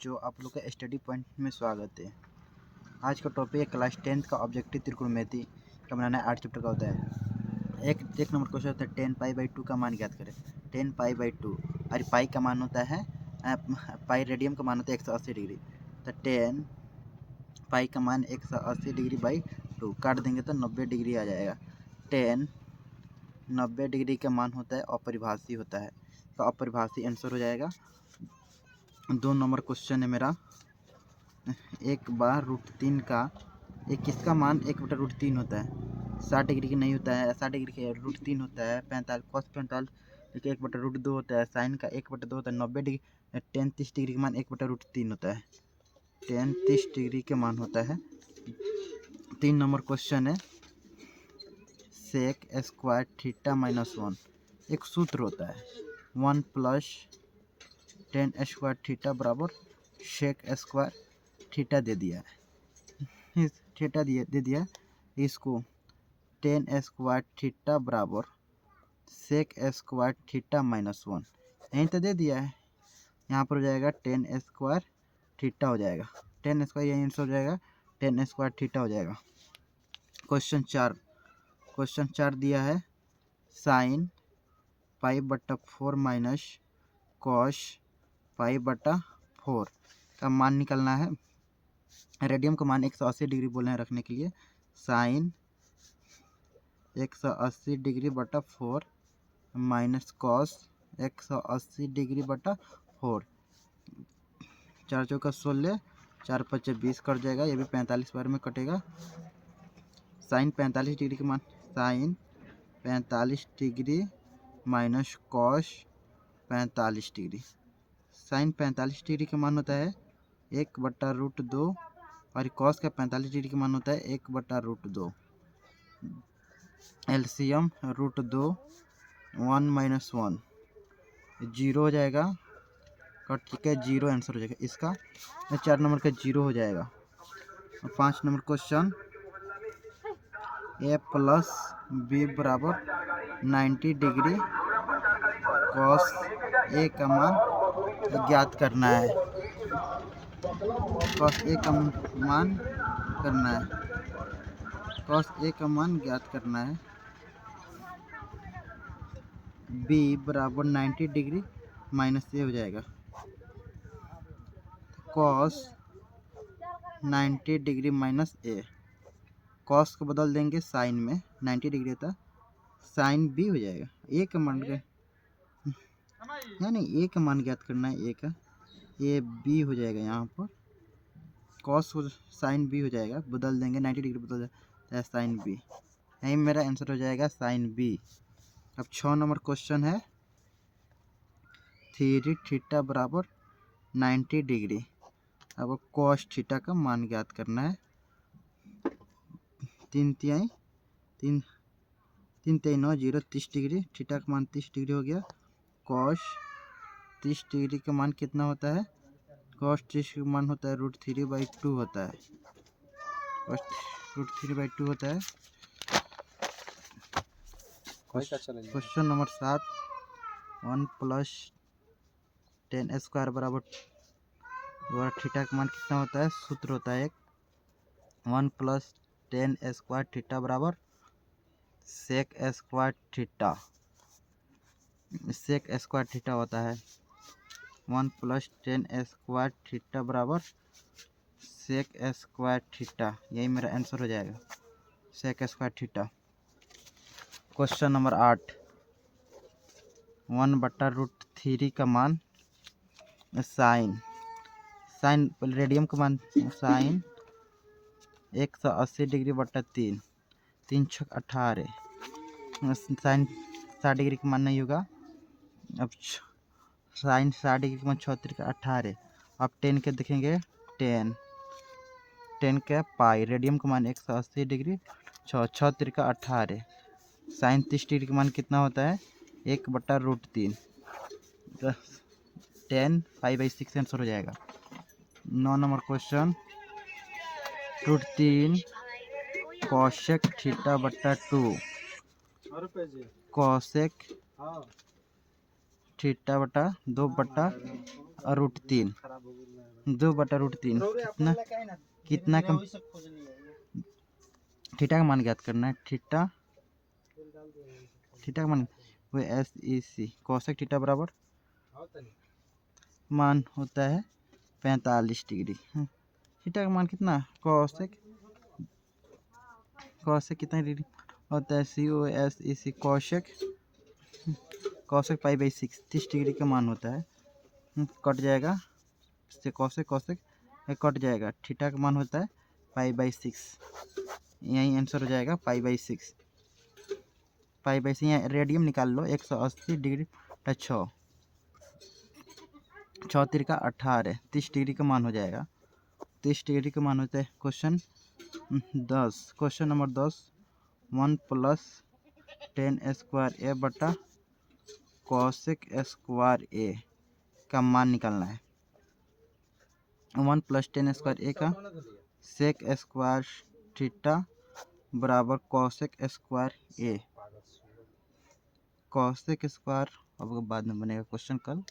बच्चों, आप लोग का स्टडी पॉइंट में स्वागत है। आज का टॉपिक है क्लास 10th का ऑब्जेक्टिव त्रिकोणमिति का बनाना है। 8 चैप्टर का होता है। एक नंबर क्वेश्चन होता है 10 पाई बाई 2 का मान ज्ञात करें। 10 पाई बाई 2 और पाई का मान होता है पाई रेडियम का मान होता है 180 डिग्री। तो 10 पाई का मान 180 डिग्री बाई 2 काट देंगे तो 90 डिग्री आ जाएगा। 10 90 डिग्री का मान होता है अपरिभाषी होता है, तो अपरिभाषी आंसर हो जाएगा। 2 नंबर क्वेश्चन है मेरा, एक बार √3 का किसका मान 1/√3 होता है। 60 डिग्री की नहीं होता है, 60 डिग्री के √3 होता है। 45 cos 45 1/√2 होता है। साइन का 1/2 होता है। 90 डिग्री 30 डिग्री का मान 1/√3 होता है। 30 डिग्री के मान होता है। 3 नंबर क्वेश्चन है, सेक स्क्वायर थीटा माइनस 1 एक सूत्र होता है। 1 + tan स्क्वायर थीटा बराबर सेक स्क्वायर थीटा दे दिया है। थीटा दे दिया इसको tan स्क्वायर थीटा बराबर सेक स्क्वायर थीटा माइनस 1 यहीं तो दे दिया है। यहाँ पर हो जाएगा tan स्क्वायर थीटा हो जाएगा। tan स्क्वायर यहीं आंसर हो जाएगा, tan स्क्वायर थीटा हो जाएगा। क्वेश्चन 4 दिया है, साइन π/4 माइनस कॉस π/4 का मान निकलना है। रेडियम का मान 180 डिग्री बोले हैं रखने के लिए। साइन 180 डिग्री बटा 4 माइनस कॉस 180 डिग्री बटा 4। 4 चौका 16, 4 × 20 कट जाएगा। ये भी 45 बार में कटेगा। साइन 45 डिग्री के मान, sine 45 degree minus cos 45 degree. Sine 45 degree का मान होता है 1/√2 और कॉस का 45 डिग्री का मान होता है 1/√2। एलसीएम √2 1 - 1 0 हो जाएगा। कट चुका है, 0 आंसर हो जाएगा इसका। 4 नंबर का 0 हो जाएगा। 5 number question, a + b = 90 degree cos A का मान ज्ञात करना है। कॉस ए का मान करना है, कॉस ए का मान ज्ञात करना है। b = 90 डिग्री माइनस ए हो जाएगा। कॉस 90 डिग्री माइनस ए, कॉस को बदल देंगे साइन में। 90 डिग्री होता साइन बी हो जाएगा। ए का मान नहीं, ए का मान ज्ञात करना है। ए का ए बी हो जाएगा। यहाँ पर कॉस साइन बी हो जाएगा, बदल देंगे 90 डिग्री बदल जाता है साइन बी। यही मेरा आंसर हो जाएगा साइन बी। अब 6 नंबर क्वेश्चन है, 3 थीटा बराबर 90 डिग्री। अब कॉस थीटा का मान ज्ञात करना है। 3 × 9 0 30 डिग्री। थीटा का मान 30 डिग्री हो गया। कॉस 30 डिग्री का मान कितना होता है? कॉस 30 का मान होता है √3/2 होता है। कॉस √3/2 होता है। क्वेश्चन नंबर 7, 1 + tan स्क्वायर बराबर थीटा का मान कितना होता है? सूत्र होता है 1 + tan स्क्वायर थीटा बराबर sec square theta. Sec square theta होता है 1 + tan स्क्वायर थीटा बराबर सेक स्क्वायर थीटा। यही मेरा आंसर हो जाएगा, sec square theta. Question number 8, 1/√3 का मान साइन रेडियम का मान साइन 180 डिग्री बटा 3, 3 × 6 = 18। साइन 60 डिग्री का मान नहीं होगा। अब साइन 60 डिग्री का मान 36 का 18। अब 10 के देखेंगे, 10 का पाई रेडियम का मान 180 डिग्री 36 का 18। साइन 30 डिग्री का मान कितना होता है? 1/√3। 10 π/6 आंसर हो जाएगा। 9 नंबर क्वेश्चन, √3 कॉसेक थीटा बटा 2 कॉसेक थीटा बटा 2/√3 2/√3 कितना कितना का थीटा का मान ज्ञात करना है। थीटा का मान वो SEC कोसेक थीटा बराबर मान होता है 45 डिग्री। थीटा का मान कितना कोसेक कितना डिग्री होता है COSEC कोसेक पाई/6 30 डिग्री का मान होता है। कट जाएगा से कोसेक कट जाएगा। थीटा का मान होता है पाई/6, यही आंसर हो जाएगा पाई/6। यहाँ रेडियम निकाल लो 180 डिग्री 6 तिरका 18 30 डिग्री का मान हो जाएगा। 30 डिग्री का मान होता है क्वेश्चन नंबर 10 1 + tan² A बटा कोसेक स्क्वायर A का मान निकालना है। 1 + tan² A का सेक स्क्वायर थीटा बराबर cosec square A। Cosec square अब बाद में बनेगा क्वेश्चन कल।